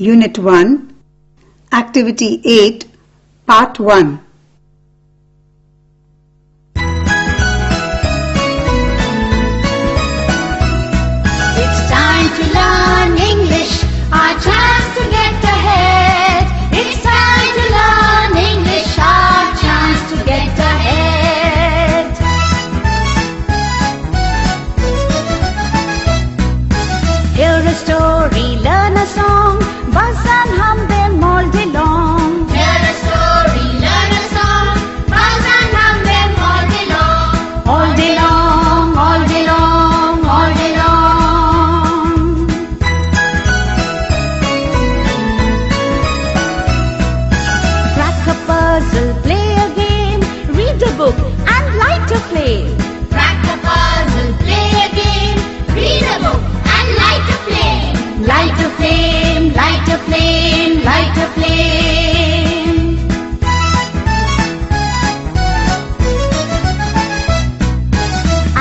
Unit 1, Activity 8, Part 1. It's time to learn English, our chance to get ahead. It's time to learn English, our chance to get ahead. Hear a story, learn a song, buzz and hum them all day long. Hear a story, learn a song, buzz and hum them all day long. All day long, all day long, all day long. Crack a puzzle, play a game, read a book and light a flame. Crack a puzzle, play a game, read a book and light a flame. Light a flame, light a flame, light a flame.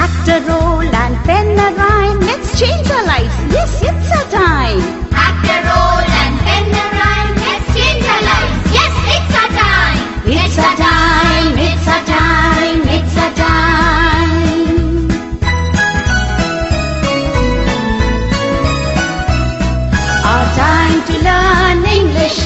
Act a role and pen a rhyme. Let's change our lives. Yes, it's our time. Act a role and pen a rhyme. Let's change our lives. Yes, it's our time. It's our time. It's our time. It's our time. Our time to learn English.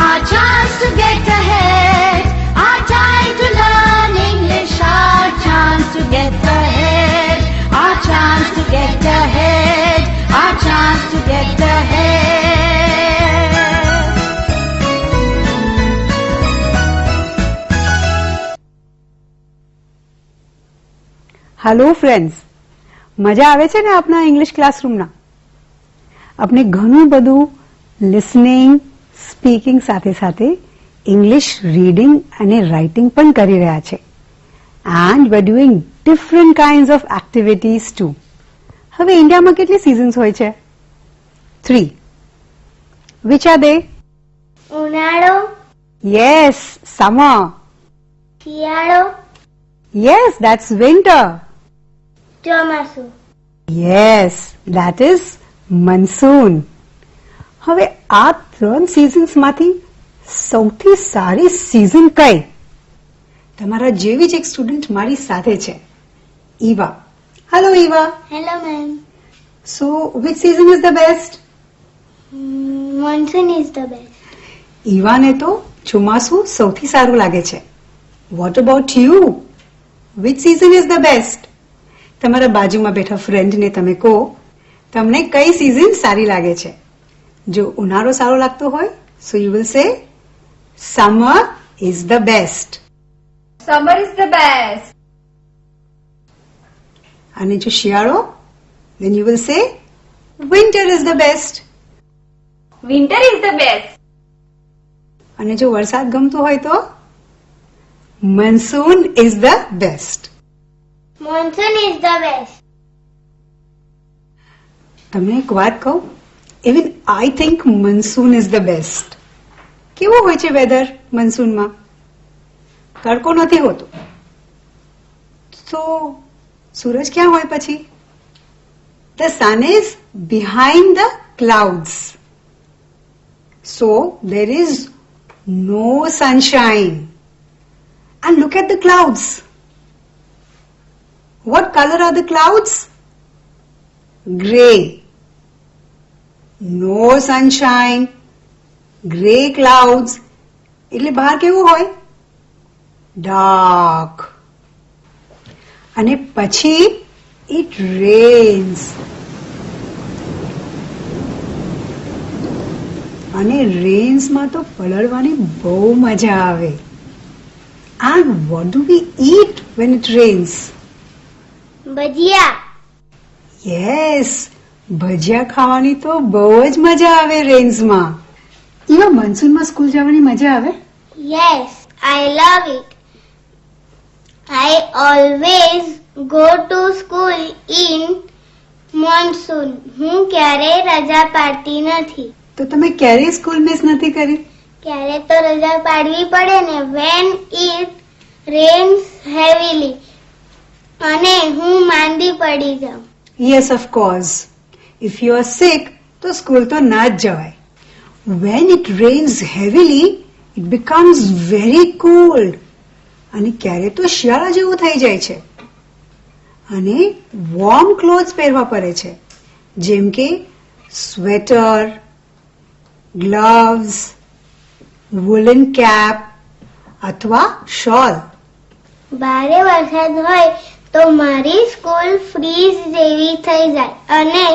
Our chance to get ahead. Our time to learn English. Our chance to get ahead. Our chance to get ahead. Our chance to get ahead. Hello friends, મજા આવે છે ને આપના English ક્લાસરૂમના? આપણે ઘણું બધું listening, speaking સાથે સાથે ઇંગ્લિશ રીડિંગ અને રાઇટિંગ પણ કરી રહ્યા છે. And we are doing different kinds of activities too. હવે ઇન્ડિયામાં કેટલી સિઝન્સ હોય છે? 3. Which are they? ઉનાળો, યસ, સમર. શિયાળો, યસ, ધેટ્સ વિન્ટર. ચોમાસું. Yes, that is monsoon. હવે આ 3 સિઝન્સમાંથી સૌથી સારી સિઝન કઈ? તમારા જેવી જ એક સ્ટુડન્ટ મારી સાથે છે, Eva. Hello Eva. Hello ma'am. So which season is the best? Monsoon is the best. ઈવાને તો ચોમાસું સૌથી સારું લાગે છે. What about you? Which season is the best? તમારા બાજુમાં બેઠા ફ્રેન્ડને તમે કહો તમને કઈ સિઝન સારી લાગે છે. જો ઉનાળો સારો લાગતો હોય સો યુ વિલ સે summer is the best. Summer is the best. અને જો શિયાળો then you will say winter is the best. Winter is the best. અને જો વરસાદ ગમતો હોય તો monsoon is the best. Monsoon is the best. તમને એક વાત કહું, even I think monsoon is the best. કેવો હોય છે વેધર મનસૂનમાં? તડકો નથી હોતો, તો સૂરજ ક્યાં હોય પછી? The sun is behind the clouds, so there is no sunshine. And look at the clouds. What colour are the clouds? Grey. No sunshine, grey clouds, એટલે બહાર કેવું હોય? ડાર્ક. અને પછી ઇટ રેન્સ. અને રેન્સમાં તો પલળવાની બહુ મજા આવે. And what do we eat when it rains? Bhajiya. Yes, bhajiya ખાવાની તો બહુ જ મજા આવે રેન્સમાં. એવા મનસૂનમાં સ્કૂલ જવાની મજા આવે? Yes, I love it. I always go to school in monsoon. હું ક્યારેય રજા પાડતી નથી. તો તમે ક્યારેય સ્કૂલ મિસ નથી કરી? ક્યારે તો રજા પાડવી પડે ને, when it rains heavily. અને હું માંદી પડી જાઉં. Yes, of course. If you are sick, તો સ્કૂલ તો ના જ જવાય. when it rains heavily, it becomes very cold. અને ક્યારે તો શિયાળા જેવું થઈ જાય છે અને વોર્મ ક્લોથ્સ પહેરવા પડે છે, જેમ કે સ્વેટર, ગ્લવ્સ, woolen cap અથવા શોલ. ભારે વરસાદ હોય તો મારી સ્કૂલ ફ્રીઝ જેવી થઈ જાય અને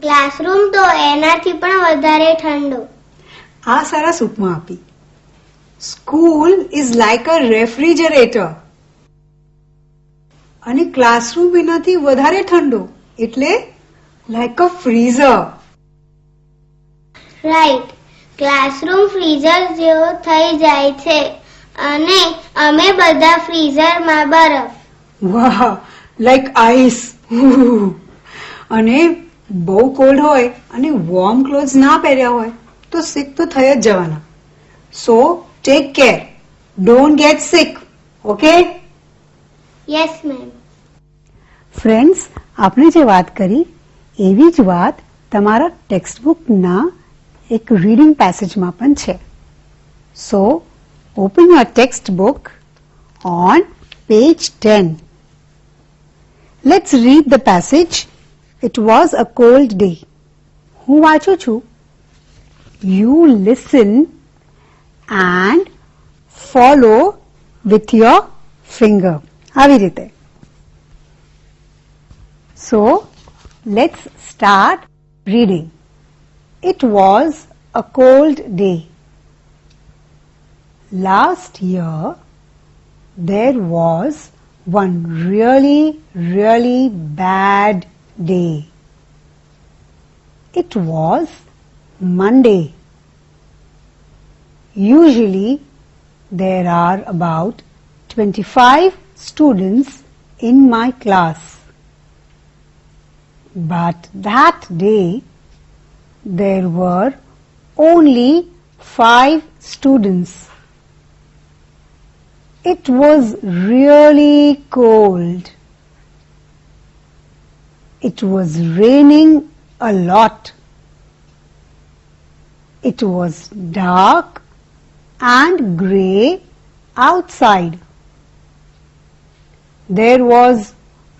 ક્લાસરૂમ તો એનાથી પણ વધારે ઠંડુ. આ સરસ ઉપમા આપી. School is like a refrigerator અને ક્લાસરૂમ એનાથી વધારે ઠંડુ એટલે લાઈક અ ફ્રીઝર. રાઈટ, ક્લાસરૂમ ફ્રીઝર જેવો થઈ જાય છે અને અમે બધા ફ્રીઝરમાં બરફ. વાહ, લાઈક આઈસ. અને બહુ કોલ્ડ હોય અને વોર્મ ક્લોથ્સ ના પહેર્યા હોય તો સિક તો થઈ જ જવાના. So take care, don't get sick. Okay yes ma'am. Friends, આપણે જે વાત કરી એવી જ વાત તમારા ટેક્સ્ટ બુકના એક રીડિંગ પેસેજમાં પણ છે. So open your text book on page 10. Let's read the passage. It was a cold day. હું વાંચું છું. You listen and follow with your finger. આવી રીતે. So, let's start reading. It was a cold day. Last year, there was one really bad day. It was Monday. Usually there are about 25 students in my class. But that day there were only 5 students. It was really cold. It was raining a lot. It was dark and grey outside. There was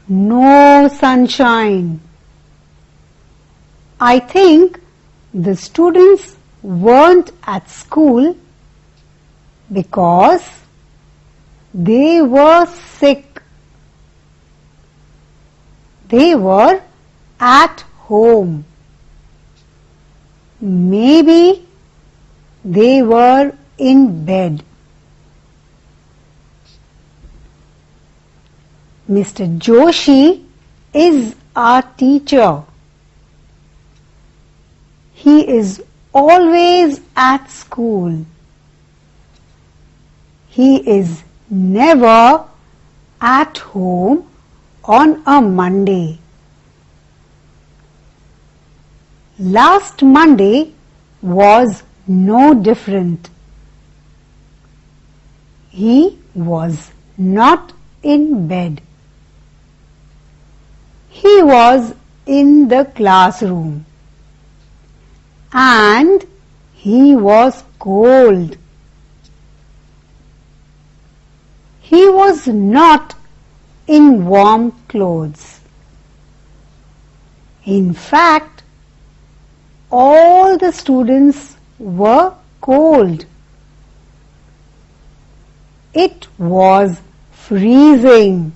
no sunshine. I think the students weren't at school because they were sick. They were at home. Maybe they were in bed. Mr. Joshi is our teacher. He is always at school. He is never at home on a Monday. Last Monday was no different. He was not in bed. He was in the classroom and he was cold. He was not in warm clothes. In fact, all the students were cold. It was freezing.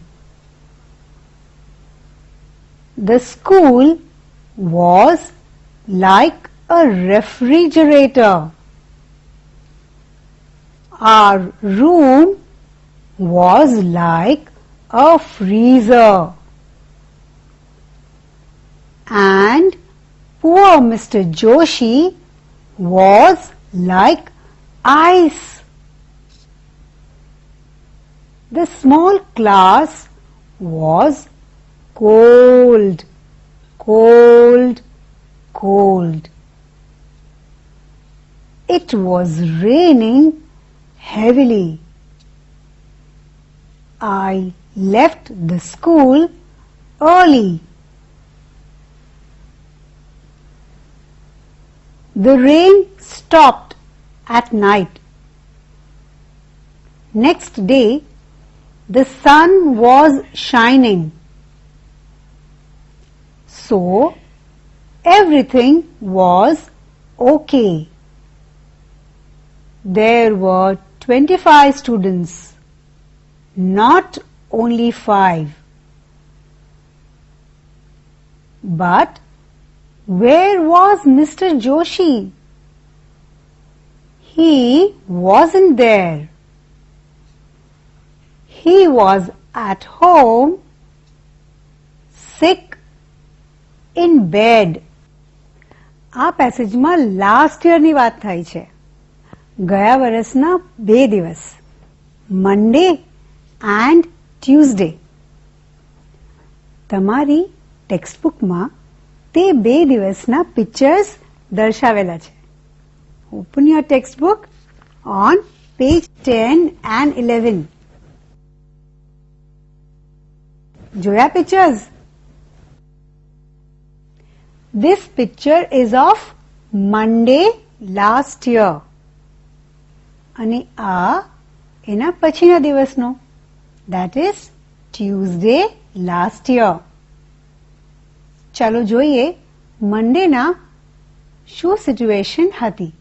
The school was like a refrigerator. Our room was like a freezer. And poor Mr. Joshi was like ice. The small class was cold, cold, cold. It was raining heavily. I left the school early. The rain stopped at night. Next day, the sun was shining. So, everything was okay. There were 25 students, not only 5. But where was Mr. Joshi? He wasn't there. He was at home, sick, in bed. આ પેસેજમાં last યરની વાત થાય છે. ગયા વર્ષના 2 દિવસ, મંડે and Tuesday. તમારી ટેક્સ્ટબુકમાં તે 2 દિવસના પિક્ચર્સ દર્શાવેલા છે. Open your textbook on page 10 and 11. જોયા pictures? This picture is of Monday last year. અને આ એના પછીના દિવસનો, that is Tuesday last year. ચાલો જોઈએ મંડેના શું સિચ્યુએશન હતી.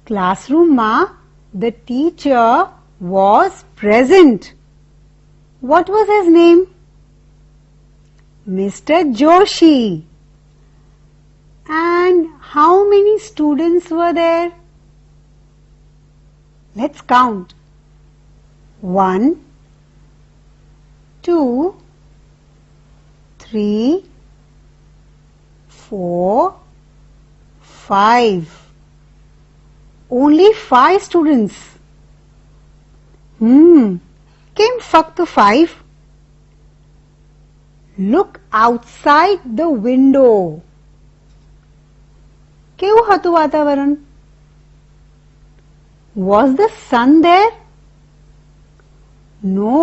ક્લાસરૂમમાં the teacher was present. What was his name? Mr. Joshi. And how many students were there? Let's count. 1, 2, 3, 4, 5. Only 5 students. Came ફક્ત 5? Look outside the window. કેવું હતું વાતાવરણ? Was the sun there? No,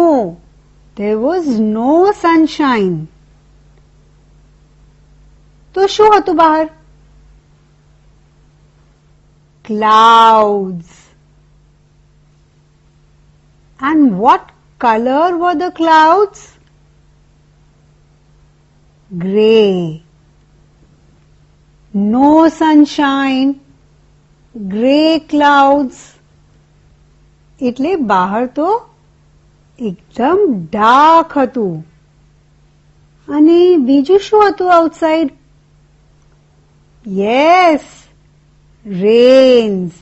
there was no sunshine. તો શું હતું બહાર? Clouds. And what color were the clouds? Grey. No sunshine. Grey clouds. એટલે બહાર તો એકદમ ડાર્ક હતું. અને બીજું શું હતું outside? Yes, rains.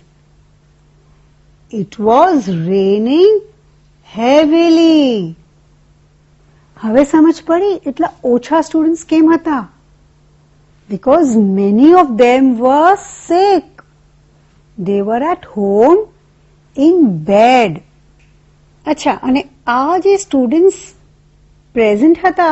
It was raining heavily. હવે સમજ પડી એટલા ઓછા સ્ટુડન્ટ્સ કેમ હતા? Because many of them were sick. They were at home in bed. અચ્છા, અને આ જે સ્ટુડન્ટ્સ પ્રેઝન્ટ હતા